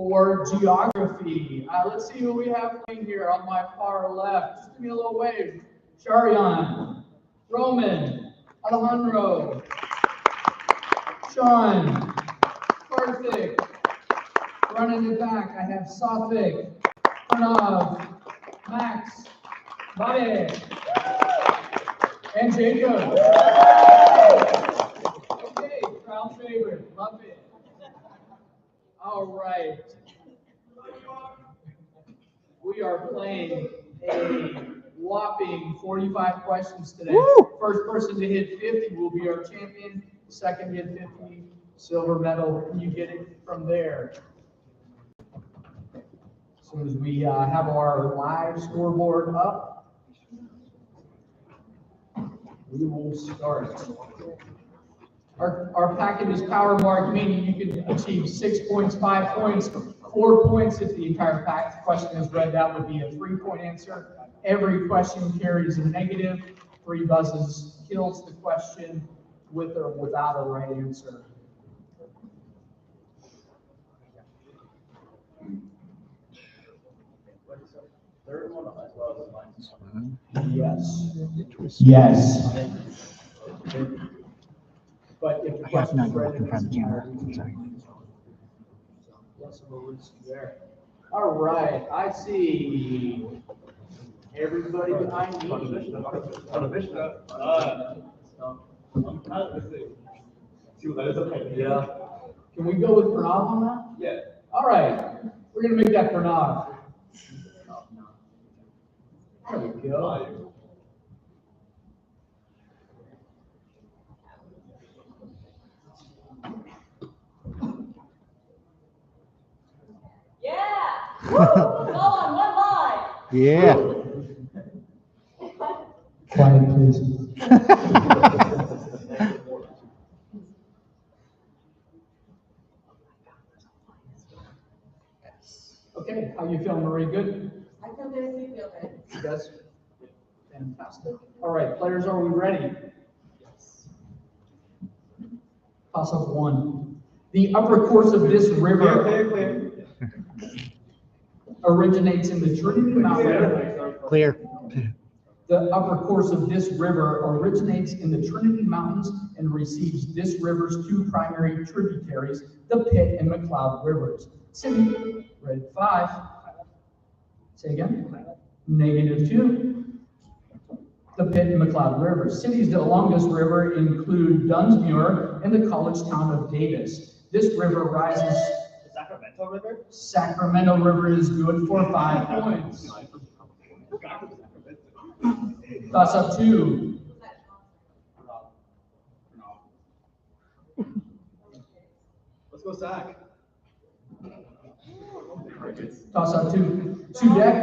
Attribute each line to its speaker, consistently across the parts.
Speaker 1: or geography. Let's see who we have playing here on my far left. Just give me a little wave. Sharian, Roman, Alejandro, Sean, Karthik. Running it back, I have Safik, Pranav, Max, Bade, and Jacob. Okay, crowd favorite, love it. All right. We are playing a whopping 45 questions today. Woo! First person to hit 50 will be our champion. Second to hit 50, silver medal. You get it from there. As soon as we have our live scoreboard up, we will start. Our packet is power marked, meaning you can achieve 6 points, 5 points, 4 points if the entire question is read. That would be a 3-point answer. Every question carries a negative. 3 buzzes kills the question with or without a right answer. Yes. Yes. But if the question is read in its entirety, less of a risk there. All right, I see everybody behind me. Yeah. Can we go with Pranav on that? Yeah. All right, we're gonna make that Pranav. There we go.
Speaker 2: Yeah! Woo! Go on, one line!
Speaker 3: Yeah.
Speaker 1: Quiet, please. Okay, how you feeling, Marie? Good?
Speaker 2: I feel good, you feel good.
Speaker 1: Yes. Fantastic. All right, players, are we ready? Yes. Toss up 1. The upper course of this river originates in the Trinity Mountain.
Speaker 3: Clear.
Speaker 1: The upper course of this river originates in the Trinity Mountains and receives this river's 2 primary tributaries, the Pitt and McLeod rivers. City, red 5. Say again. -2. The Pitt and McLeod rivers. Cities along this river include Dunsmuir and the college town of Davis. This river rises.
Speaker 4: The Sacramento River?
Speaker 1: Sacramento River is good for 5 points. Toss up 2.
Speaker 4: Let's go Sac.
Speaker 1: Toss up 2. Sudek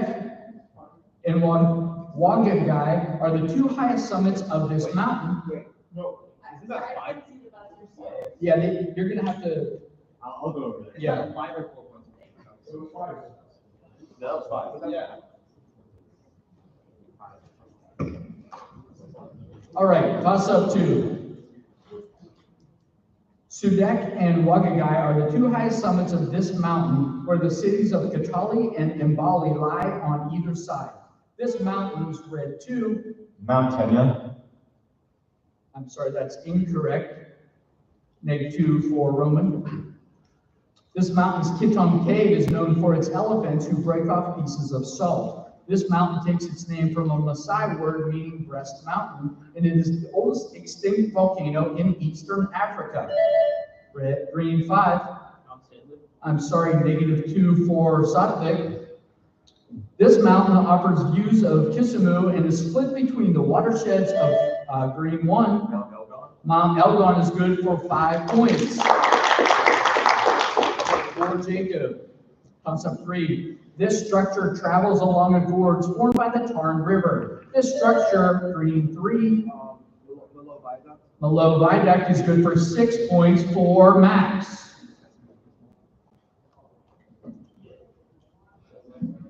Speaker 1: and Wagagai are the 2 highest summits of this mountain.
Speaker 4: No, isn't that 5?
Speaker 1: Yeah, you're gonna have to.
Speaker 4: I'll go over there.
Speaker 1: Yeah.
Speaker 4: 5 or 4 points. It was 5. That was 5. Yeah.
Speaker 1: All right, toss up 2. Sudek and Wagagai are the 2 highest summits of this mountain, where the cities of Katali and Mbali lie on either side. This mountain's red 2.
Speaker 5: Mount Kenya.
Speaker 1: I'm sorry, that's incorrect. -2 for Roman. This mountain's Kitom Cave is known for its elephants who break off pieces of salt. This mountain takes its name from a Maasai word meaning breast mountain, and it is the oldest extinct volcano in Eastern Africa. Green 5. I'm sorry, -2 for Satvik. This mountain offers views of Kisumu and is split between the watersheds of Green 1. Mount Elgon is good for 5 points. For Jacob. Toss up 3. This structure travels along a gorge formed by the Tarn River. This structure, Green 3. Malo Viaduct is good for 6 points for Max.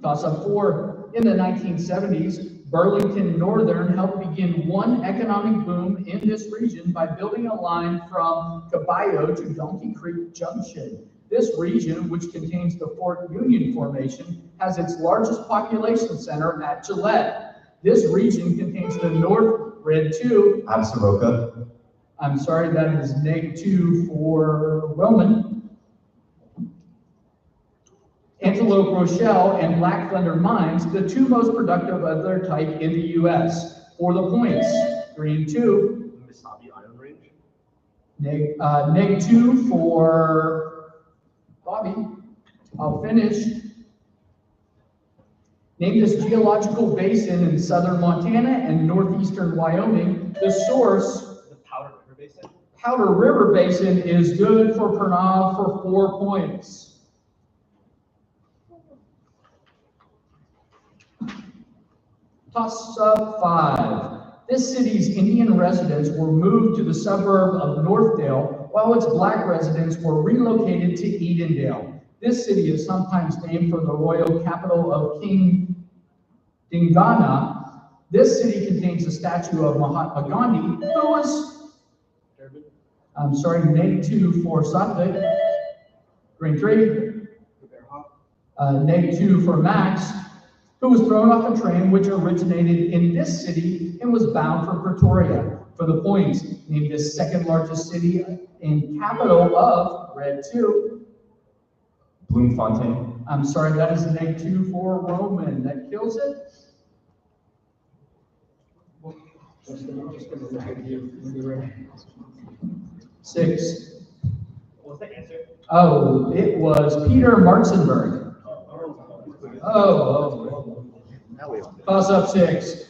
Speaker 1: Toss up 4. In the 1970s, Burlington Northern helped begin one economic boom in this region by building a line from Caballo to Donkey Creek Junction. This region, which contains the Fort Union Formation, has its largest population center at Gillette. This region contains the North, red 2.
Speaker 3: Absaroka.
Speaker 1: I'm sorry, that is -2 for Roman. Antelope Rochelle and Black Thunder mines, the 2 most productive of their type in the U.S. For the points, green 2.
Speaker 4: Misabi Iron Range.
Speaker 1: -2 for Bobby. I'll finish. Name this geological basin in southern Montana and northeastern Wyoming. The source,
Speaker 4: The Powder River Basin.
Speaker 1: Powder River Basin, is good for Pranav for 4 points. Toss up 5. This city's Indian residents were moved to the suburb of Northdale, while its black residents were relocated to Edendale. This city is sometimes named for the royal capital of King Dingana. This city contains a statue of Mahatma Gandhi, who was, I'm sorry, -2 for Satvik, green 3. -2 for Max, who was thrown off a train which originated in this city and was bound for Pretoria. For the points, name this second largest city and capital of red 2.
Speaker 3: Bloemfontein.
Speaker 1: I'm sorry, that is -2 for Roman. That kills it. Just gonna look at you. 6.
Speaker 4: What was the answer?
Speaker 1: Oh, it was Peter Martzenberg. Oh. Toss up 6.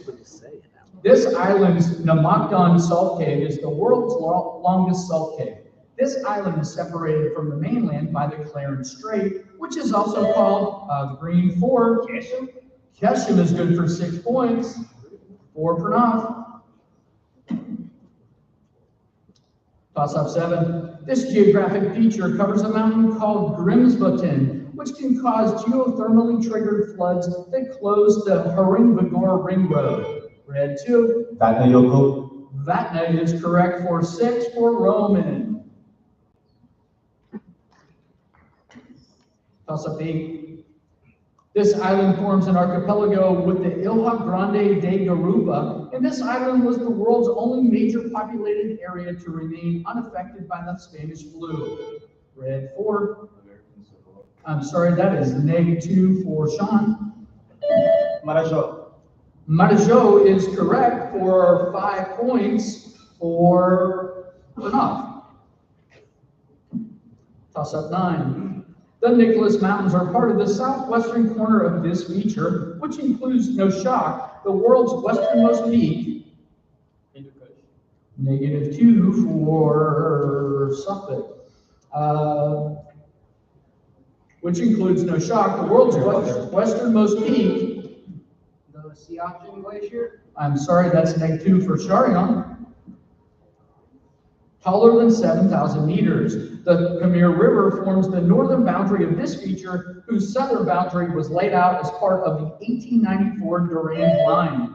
Speaker 1: This island's Namakdon Salt Cave is the world's longest salt cave. This island is separated from the mainland by the Clarence Strait, which is also called green 4.
Speaker 4: Keshem?
Speaker 1: Keshem is good for 6 points. 4 Pranav. Toss up 7. This geographic feature covers a mountain called Grimsbotn, which can cause geothermally triggered floods that close the Haringvagor Ring Road. Red 2.
Speaker 3: Vatnajökull.
Speaker 1: Vatna is correct for 6 for Roman. Toss up 8. This island forms an archipelago with the Ilha Grande de Garuba, and this island was the world's only major populated area to remain unaffected by the Spanish flu. Red 4. I'm sorry, that is -2 for Sean.
Speaker 4: Marajó.
Speaker 1: Marajó is correct for 5 points for Pranav. Toss up 9. The Nicholas Mountains are part of the southwestern corner of this feature, which includes Noshak, the world's westernmost peak. -2 for Suffolk. Which includes Noshak, the world's westernmost peak.
Speaker 5: The Siachen Glacier.
Speaker 1: I'm sorry, that's -2 for Charion. Taller than 7,000 meters. The Khmer River forms the northern boundary of this feature, whose southern boundary was laid out as part of the 1894 Durand Line.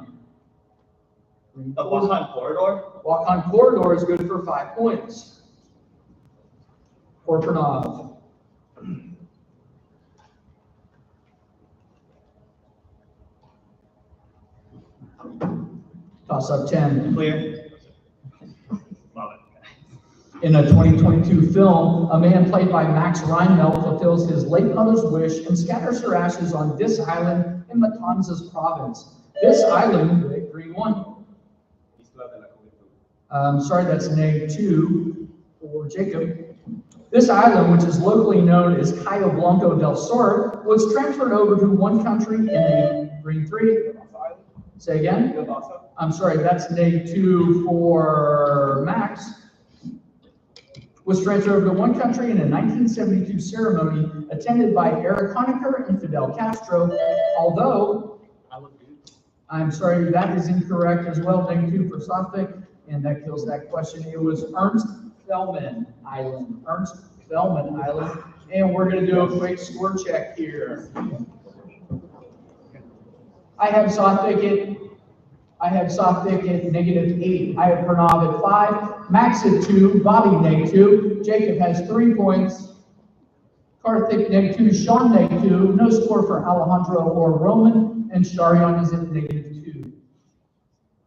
Speaker 4: The Wakhan Corridor?
Speaker 1: Wakhan Corridor is good for 5 points. For Pranav. Toss up 10.
Speaker 4: Clear. Love it.
Speaker 1: In a 2022 film, a man played by Max Reinmelt fulfills his late mother's wish and scatters her ashes on this island in Matanzas province. This island, green 1. Sorry, that's -2 for Jacob. This island, which is locally known as Cayo Blanco del Sur, was transferred over to one country in the green 3. Say again? I'm sorry, that's -2 for Max. Was transferred over to one country in a 1972 ceremony attended by Eric Honecker and Fidel Castro, although, I'm sorry, that is incorrect as well, -2 for Sophic, and that kills that question. It was Ernst Fellman Island, and we're going to do a quick score check here. I have Sophic at -8. I have Pranav at 5, Max at 2, Bobby -2. Jacob has 3 points. Karthik -2, Sean -2, no score for Alejandro or Roman, and Sharion is at -2.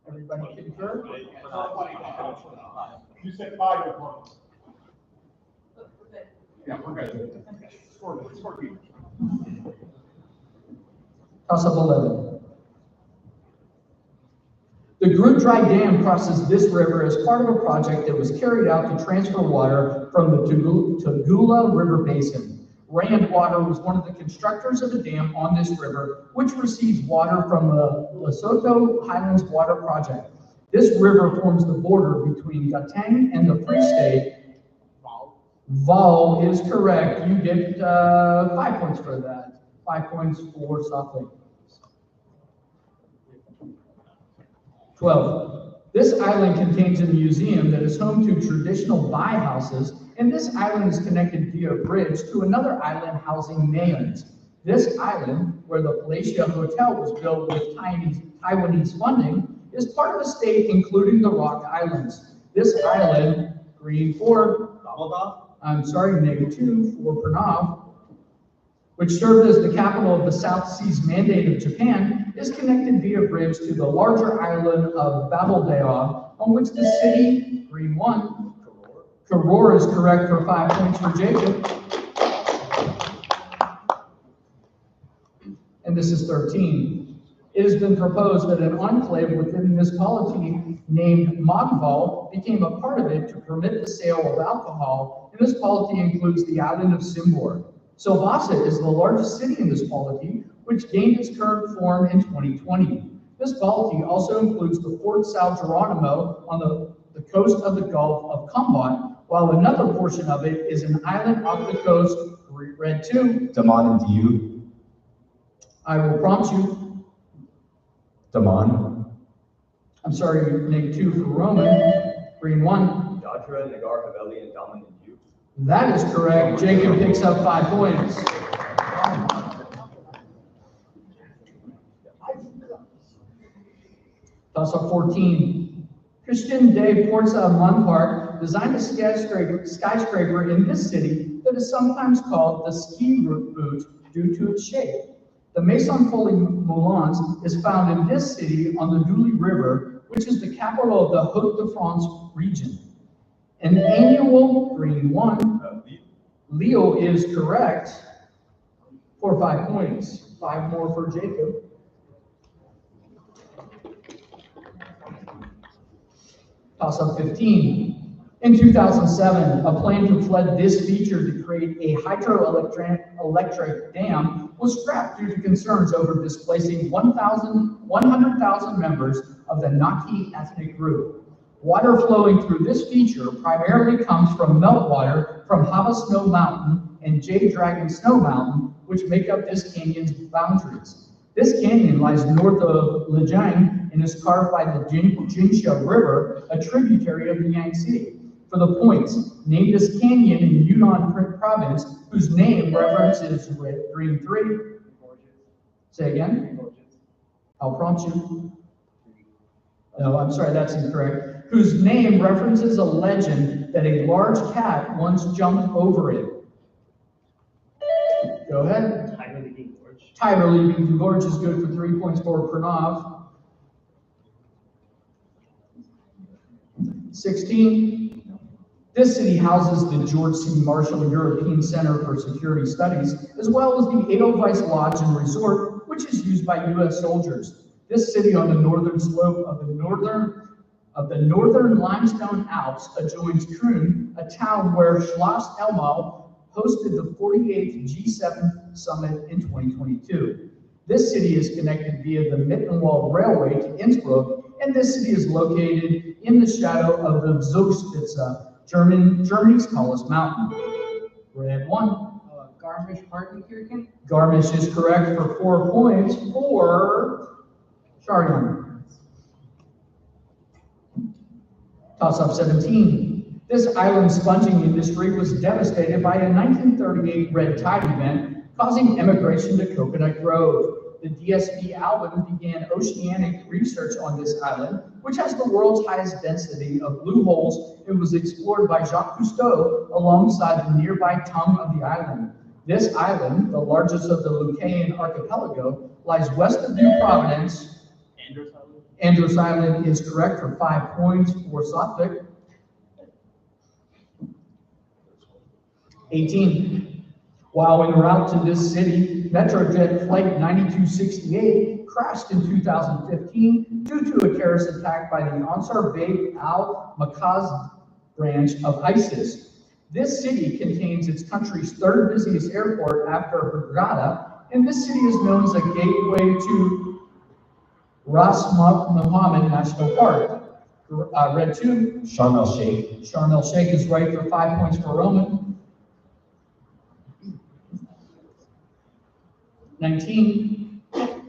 Speaker 1: Everybody concur?
Speaker 4: You said 5 at once.
Speaker 2: We're good.
Speaker 4: Yeah, we're good. Score people.
Speaker 1: Toss up 11. The Groot Dry Dam crosses this river as part of a project that was carried out to transfer water from the Tugela River Basin. Rand Water was one of the constructors of the dam on this river, which receives water from the Lesotho Highlands Water Project. This river forms the border between Gauteng and the Free State. Val is correct. You get 5 points for that. 5 points for Softly. 12. This island contains a museum that is home to traditional Bai houses, and this island is connected via a bridge to another island housing Mayans. This island, where the Palacia Hotel was built with Taiwanese funding, is part of a state including the Rock Islands. This island, green 4, -2 for Pranav, which served as the capital of the South Seas Mandate of Japan, is connected via bridge to the larger island of Babeldaob, on which the city, green 1, Karor is correct for 5 points for Jacob. And this is 13. It has been proposed that an enclave within the municipality named Magval became a part of it to permit the sale of alcohol, and this polity includes the island of Simbor. Silvassa is the largest city in this polity, which gained its current form in 2020. This polity also includes the Fort Sao Geronimo on the coast of the Gulf of Kumbat, while another portion of it is an island off the coast, red 2.
Speaker 3: Damon and Diu.
Speaker 1: I will prompt you.
Speaker 3: Damon.
Speaker 1: I'm sorry, -2 for Roman, green 1.
Speaker 6: Yatra, Nagar, Haveli, and Daman and you.
Speaker 1: That is correct. Jacob picks up 5 points. Toss up 14. Christian de Porza Monpark designed a skyscraper in this city that is sometimes called the ski boot due to its shape. The Maison Folie Moulins is found in this city on the Douli River, which is the capital of the Hauts-de-France region. An annual green 1. Leo is correct for 5 points. 5 more for Jacob. Toss up 15. In 2007, a plan to flood this feature to create a hydroelectric dam was scrapped due to concerns over displacing 100,000 members of the Naki ethnic group. Water flowing through this feature primarily comes from meltwater from Hava Snow Mountain and Jade Dragon Snow Mountain, which make up this canyon's boundaries. This canyon lies north of Lijiang and is carved by the Jinsha River, a tributary of the Yangtze. For the points, name this canyon in Yunnan province, whose name references green 3. Say again? I'll prompt you. No, I'm sorry, that's incorrect. Whose name references a legend that a large cat once jumped over it. Go ahead.
Speaker 6: Tiger Leaping Gorge.
Speaker 1: Tiger Leaping Gorge is good for 3 points for Pranav. 16. This city houses the George C. Marshall European Center for Security Studies, as well as the Edelweiss Lodge and Resort, which is used by U.S. soldiers. This city on the northern slope of the northern limestone Alps adjoins Kroon, a town where Schloss Elmau hosted the 48th G7 summit in 2022. This city is connected via the Mittenwald Railway to Innsbruck, and this city is located in the shadow of the Zugspitze, Germany's tallest mountain. Red 1.
Speaker 5: Garmisch-Partenkirchen.
Speaker 1: Garmisch is correct for 4 points for Chardon. Toss up 17. This island sponging industry was devastated by a 1938 red tide event, causing emigration to Coconut Grove. The DSB Alvin began oceanic research on this island, which has the world's highest density of blue holes and was explored by Jacques Cousteau alongside the nearby tongue of the island. This island, the largest of the Lucayan archipelago, lies west of New Providence.
Speaker 6: Andros Island?
Speaker 1: Andros Island is correct for 5 points for Sophic. 18. While en route to this city, Metrojet Flight 9268 crashed in 2015 due to a terrorist attack by the Ansar Beit al-Makaz branch of ISIS. This city contains its country's third busiest airport after Hurghada, and this city is known as a gateway to Ras Mohammed National Park. Red 2.
Speaker 3: Sharm el Sheikh.
Speaker 1: Sharm el Sheikh is right for 5 points for Roman. 19.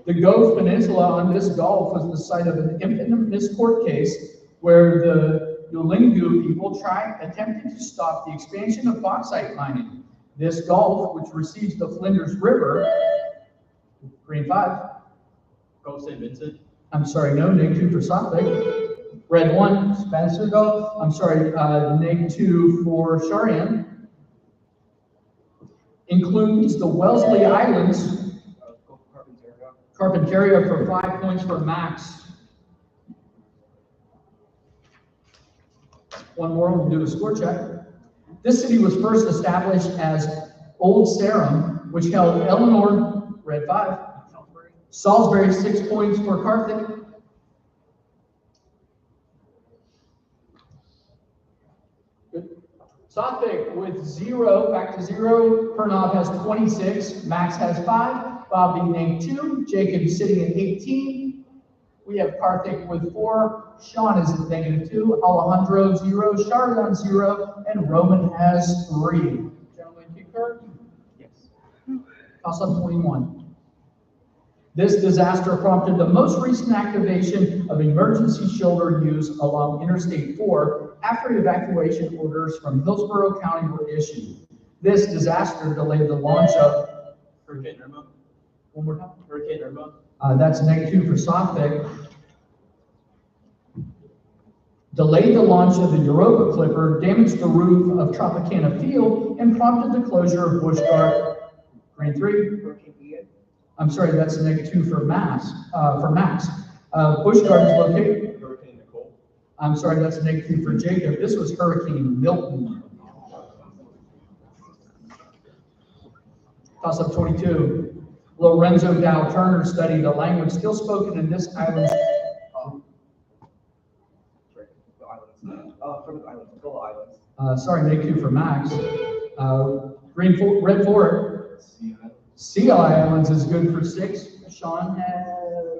Speaker 1: The Gove Peninsula on this gulf was the site of an infamous court case where the Yulingu people attempted to stop the expansion of bauxite mining. This gulf, which receives the Flinders River, green 5.
Speaker 6: Gulf St. Vincent?
Speaker 1: I'm sorry, no, -2 for Sophic. Red 1.
Speaker 5: Spencer Gulf.
Speaker 1: I'm sorry, -2 for Sharian. Includes the Wellesley Islands. Carpentaria for 5 points for Max. One more, we'll do a score check. This city was first established as Old Sarum, which held Eleanor, red 5. Salisbury, 6 points for Carthage. Good. Sophic with 0, back to 0. Pernob has 26. Max has 5. Bobby -2. Jacob sitting at 18. We have Karthik with 4. Sean is at -2. Alejandro 0. Sharian 0. And Roman has 3. Gentlemen, concur?
Speaker 6: Yes.
Speaker 1: Toss up 21. This disaster prompted the most recent activation of emergency shoulder use along Interstate 4 after evacuation orders from Hillsborough County were issued. This disaster delayed the launch of
Speaker 6: Hurricane Irma?
Speaker 1: one more time.
Speaker 6: Hurricane Irma?
Speaker 1: That's -2 for Sophic. Delayed the launch of the Europa Clipper, damaged the roof of Tropicana Field, and prompted the closure of Busch Gardens. Green 3.
Speaker 6: Hurricane Ian?
Speaker 1: I'm sorry, that's -2 for Max. Busch Gardens located.
Speaker 6: Hurricane Nicole?
Speaker 1: I'm sorry, that's -2 for Jacob. This was Hurricane Milton. Toss up 22. Lorenzo Dow Turner studied the language still spoken in this island.
Speaker 6: The islands. From the islands, Gull Islands.
Speaker 1: Sorry, -2 for Max. Red 4. Sea Islands is good for 6. Sean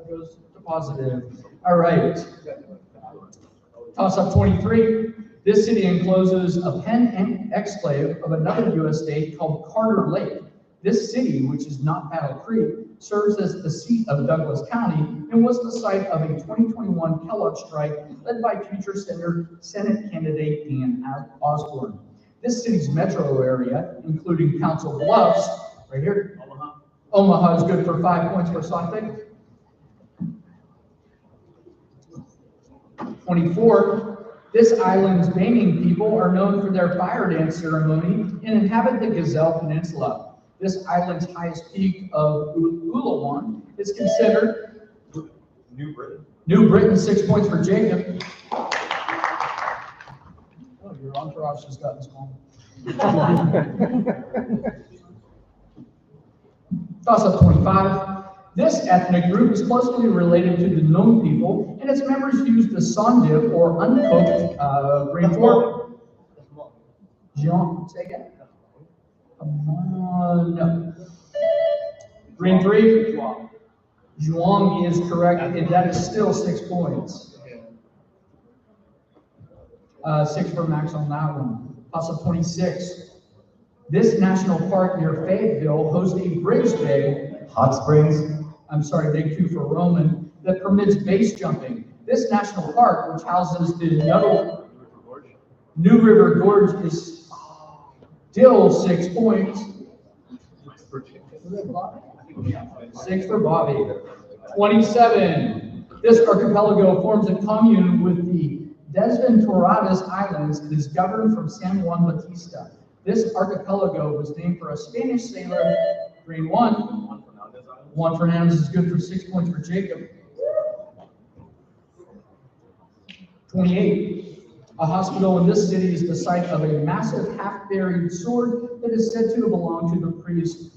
Speaker 1: goes to positive. All right. Toss up 23. This city encloses a pen exclave of another U.S. state called Carter Lake. This city, which is not Battle Creek, serves as the seat of Douglas County and was the site of a 2021 Kellogg strike led by future Senate candidate Dan Osborne. This city's metro area, including Council Bluffs, right here. Omaha is good for 5 points for Sophic. 24. This island's Baming people are known for their fire dance ceremony and inhabit the Gazelle Peninsula. This island's highest peak of Ulawan is considered
Speaker 6: New Britain?
Speaker 1: New Britain, 6 points for Jacob. Oh, your entourage has gotten small. Toss up 25. This ethnic group is closely related to the Nome people, and its members use the sondip or uncooked green fork. Jean, say again. Come on, no. Green 3. Zhuang is correct, and that is still 6 points. 6 for Max on that one. Toss up 26. This national park near Fayetteville hosts a bridge bay.
Speaker 3: Hot Springs.
Speaker 1: I'm sorry, big 2 for Roman, that permits base jumping. This national park, which houses the New River Gorge, is still 6 points. 6 for Bobby. 27. This archipelago forms a commune with the Desventuradas Islands and is governed from San Juan Bautista. This archipelago was named for a Spanish sailor. Green 1. Juan Fernandez is good for 6 points for Jacob. 28. A hospital in this city is the site of a massive half-buried sword that is said to have belonged to the priest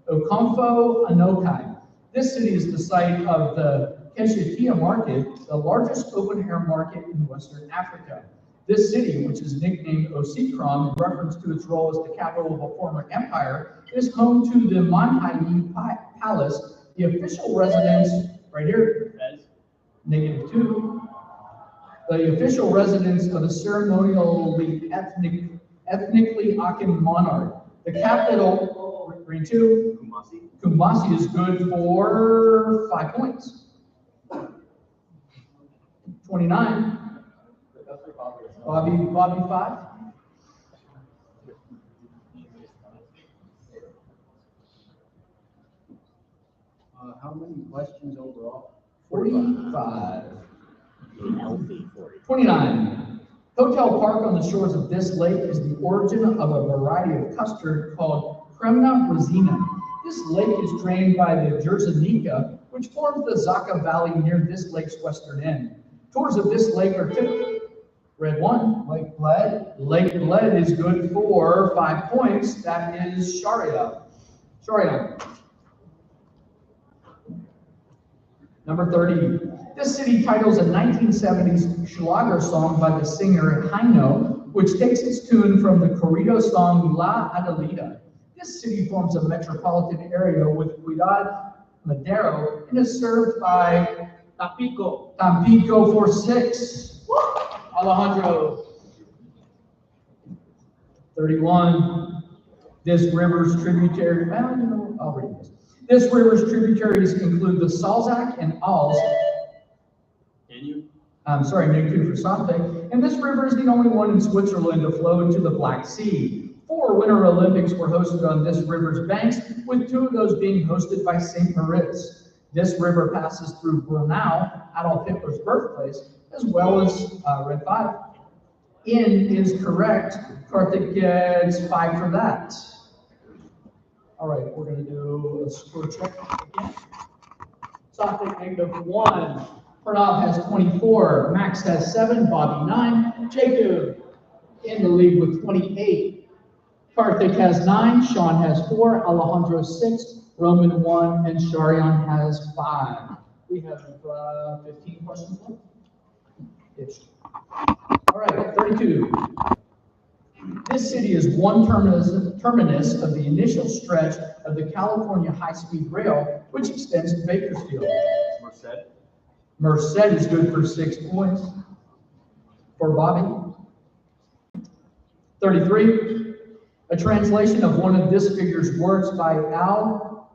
Speaker 1: Okomfo Anokai. This city is the site of the Keshetia Market, the largest open-air market in Western Africa. This city, which is nicknamed Osikrom in reference to its role as the capital of a former empire, is home to the Manhayi Palace, the official residence, right here, -2, the official residence of a ceremonially ethnically Akan monarch. The capital, green 2, Kumasi is good for 5 points. 29. Bobby 5.
Speaker 5: How many questions overall?
Speaker 1: 45. 29. Hotel Park on the shores of this lake is the origin of a variety of custard called Kremna Razina. This lake is drained by the Jerzanika, which forms the Zaka Valley near this lake's western end. Tours of this lake are typically red 1.
Speaker 3: Lake Bled.
Speaker 1: Lake Bled is good for 5 points. That is Sharia. Number 30. This city titles a 1970s Schlager song by the singer Heino, which takes its tune from the corrido song La Adelita. This city forms a metropolitan area with Ciudad Madero and is served by Tampico for 6. Alejandro. 31. This river's tributary, I'll read this. This river's tributaries include the Salzach and Als. Negu for something. And this river is the only one in Switzerland to flow into the Black Sea. 4 Winter Olympics were hosted on this river's banks, with 2 of those being hosted by St. Moritz. This river passes through Brunau, Adolf Hitler's birthplace, as well as red 5. In is correct. Karthik gets 5 for that. All right, we're going to do a score check again. Sophic -1. Pranav has 24. Max has 7. Bobby 9. Jacob in the lead with 28. Karthik has 9. Sean has 4. Alejandro 6. Roman 1. And Sharian has 5. We have 15 questions left. Ish. All right, 32. This city is one terminus of the initial stretch of the California high-speed rail, which extends to Bakersfield. Merced is good for 6 points for Bobby. 33. A translation of one of this figure's works by Al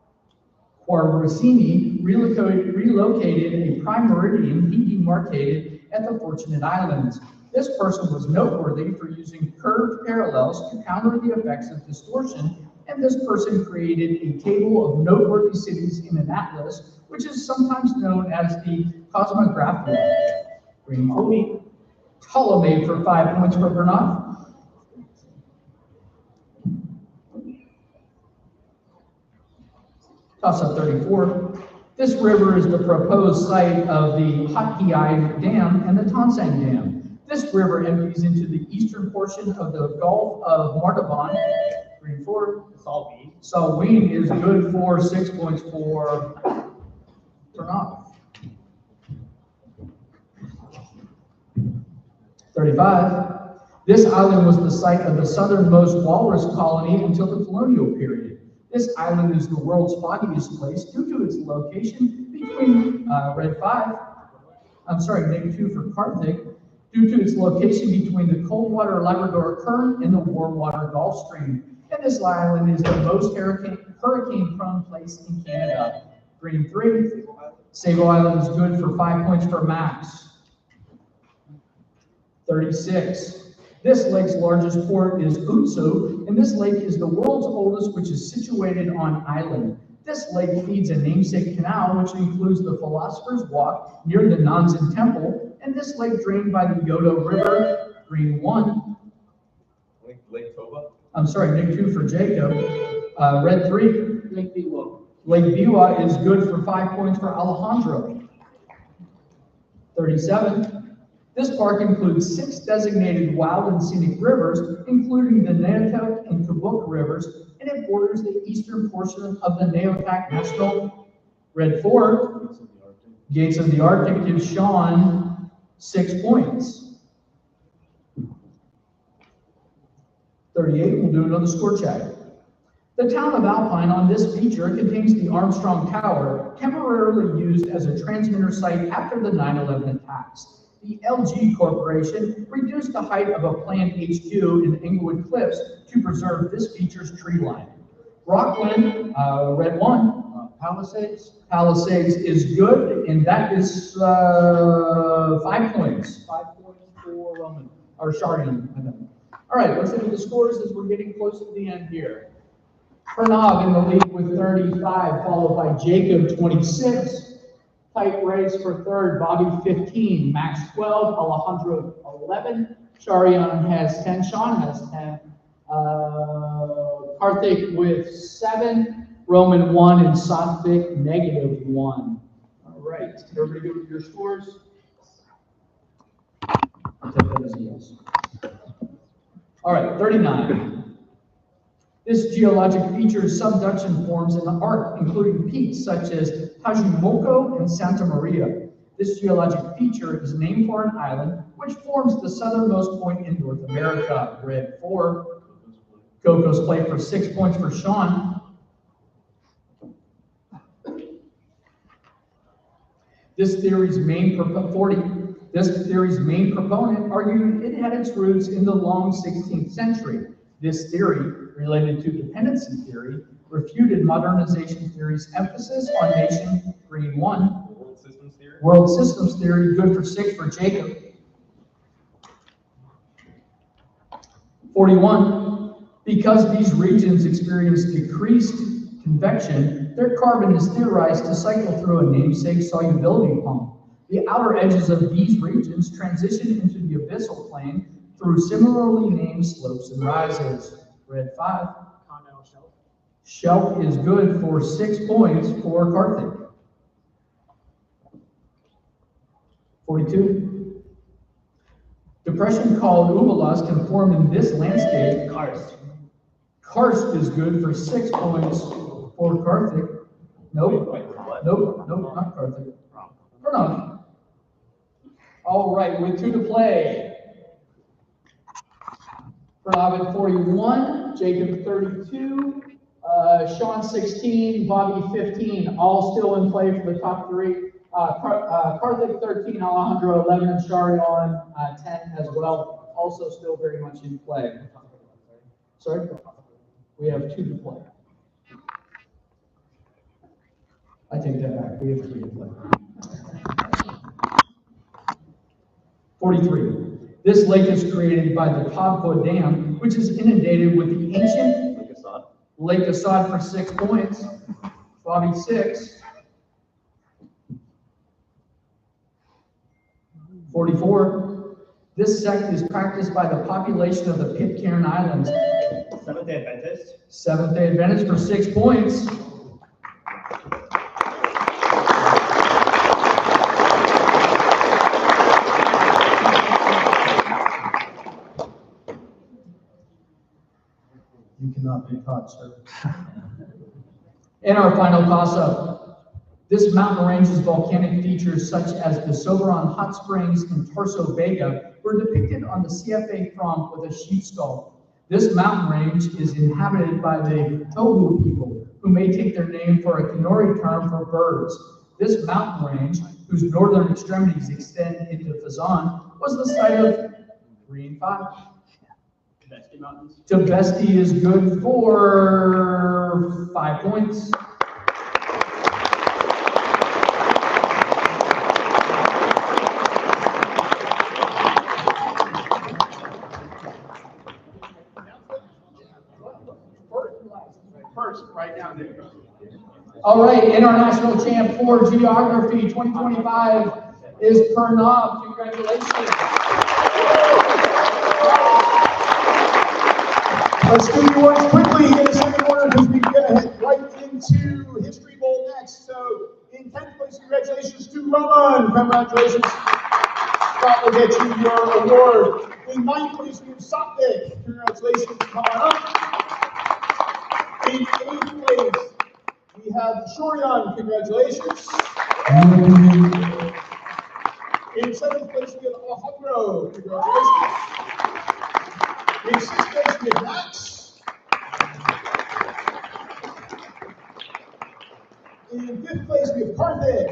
Speaker 1: Quarrasini relocated a prime meridian he demarcated at the Fortunate Islands. This person was noteworthy for using curved parallels to counter the effects of distortion, and this person created a table of noteworthy cities in an atlas, which is sometimes known as the Cosmographia. Ptolemy for 5 points for Pranav. Toss-up 34. This river is the proposed site of the Hathiai Dam and the Tonsang Dam. This river empties into the eastern portion of the Gulf of Martaban. Green 4. Salween is good for 6 points for Pranav. 35. This island was the site of the southernmost walrus colony until the colonial period. This island is the world's foggiest place due to its location between red 5. -2 for Karthik. Due to its location between the Coldwater Labrador Current and the Warmwater Gulf Stream. And this island is the most hurricane-prone place in Canada. Green 3. Sable Island is good for 5 points for Max. 36. This lake's largest port is Utsu, and this lake is the world's oldest, which is situated on island. This lake feeds a namesake canal, which includes the Philosopher's Walk near the Nanzen Temple, and this lake drained by the Yodo River. Green 1.
Speaker 4: Lake Toba?
Speaker 1: I'm sorry, Nick 2 for Jacob. Red 3.
Speaker 5: Lake Biwa.
Speaker 1: Lake Biwa is good for 5 points for Alejandro. 37. This park includes 6 designated wild and scenic rivers, including the Nayotak and Kabuk rivers, and it borders the eastern portion of the Nayotak National. Red 4. Gates of the Arctic gives Sean 6 points. 38, we'll do another score check. The town of Alpine on this feature contains the Armstrong Tower, temporarily used as a transmitter site after the 9/11 attacks. The LG Corporation reduced the height of a planned HQ in Inglewood Cliffs to preserve this feature's tree line. Rockland, Red 1.
Speaker 5: Palisades.
Speaker 1: Palisades is good, and that is 5 points.
Speaker 5: 5 points for Roman.
Speaker 1: Or Chardon. All right, let's look at the scores as we're getting close to the end here. Pranav in the lead with 35, followed by Jacob 26. Tight race for third, Bobby 15, Max 12, Alejandro 11. Sharian has 10, Sean has 10. Karthik with 7, Roman 1, and Satvik -1. All right, everybody good with your scores? I'll take that as a yes. All right, 39. This geologic features subduction forms in the arc, including peaks such as Tajumoko and Santa Maria. This geologic feature is named for an island which forms the southernmost point in North America. Red 4. Cocos Plate for 6 points for Sean. This theory's main proponent argued it had its roots in the long 16th century. This theory, related to dependency theory, refuted modernization theory's emphasis on nation. Green 1.
Speaker 4: World systems theory.
Speaker 1: World systems theory, good for 6 for Jacob. 41. Because these regions experience decreased convection, their carbon is theorized to cycle through a namesake solubility pump. The outer edges of these regions transition into the abyssal plane through similarly named slopes and rises. Red 5.
Speaker 5: Continental shelf.
Speaker 1: Shelf is good for 6 points for Karthik. 42. Depression called Umalas can form in this landscape.
Speaker 6: Karst.
Speaker 1: Karst is good for 6 points for Karthik. Nope. Nope, not Karthik. Pranav. All right, with 2 to play. Pranav at 41, Jacob 32, Sean 16, Bobby 15, all still in play for the top 3. Karthik 13, Alejandro 11, and Sharian 10 as well, also still very much in play. Sorry? We have 2 to play. I take that back, we have 3 to play. 43. This lake is created by the Tadpo Dam, which is inundated with the ancient Lake Assad for 6 points. Bobby 6. 44. This sect is practiced by the population of the Pitcairn Islands.
Speaker 6: Seventh-day Adventist.
Speaker 1: Seventh-day Adventist for 6 points. You cannot be caught, sir. And our final toss-up. This mountain range's volcanic features, such as the Soberon Hot Springs and Torso Vega, were depicted on the CFA prompt with a sheep skull. This mountain range is inhabited by the Tobu people, who may take their name for a Kanuri term for birds. This mountain range, whose northern extremities extend into Fazan, was the site of Green 5.
Speaker 5: Tibesti Mountains.
Speaker 1: Tibesti is good for 5 points.
Speaker 5: First, right down there.
Speaker 1: All right, international champ for geography 2025 is Pranav. Congratulations.
Speaker 7: Let's do the awards quickly in the second order because we're going to head right into History Bowl next. So, in 10th place, congratulations to Roman. Congratulations. Scott will get you your award. In 9th place, we have Sopnik. Congratulations. Come on up. In 8th place, we have Shoryan. Congratulations. In 7th place, we have Alejandro. Congratulations. In 6th place, we have Max. In 5th place, we have Karthik.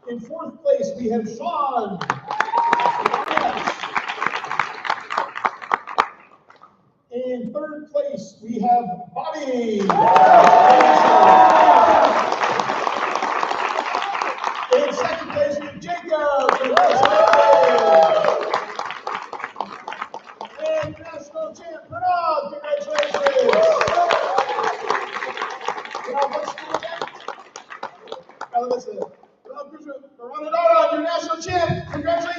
Speaker 7: In 4th place, we have Sean. In 3rd place, we have Bobby. In 2nd place, we have Jacob. And national champ, Bernard. Congratulations. What's the event? Listen. Ronald, your national champ. Congratulations.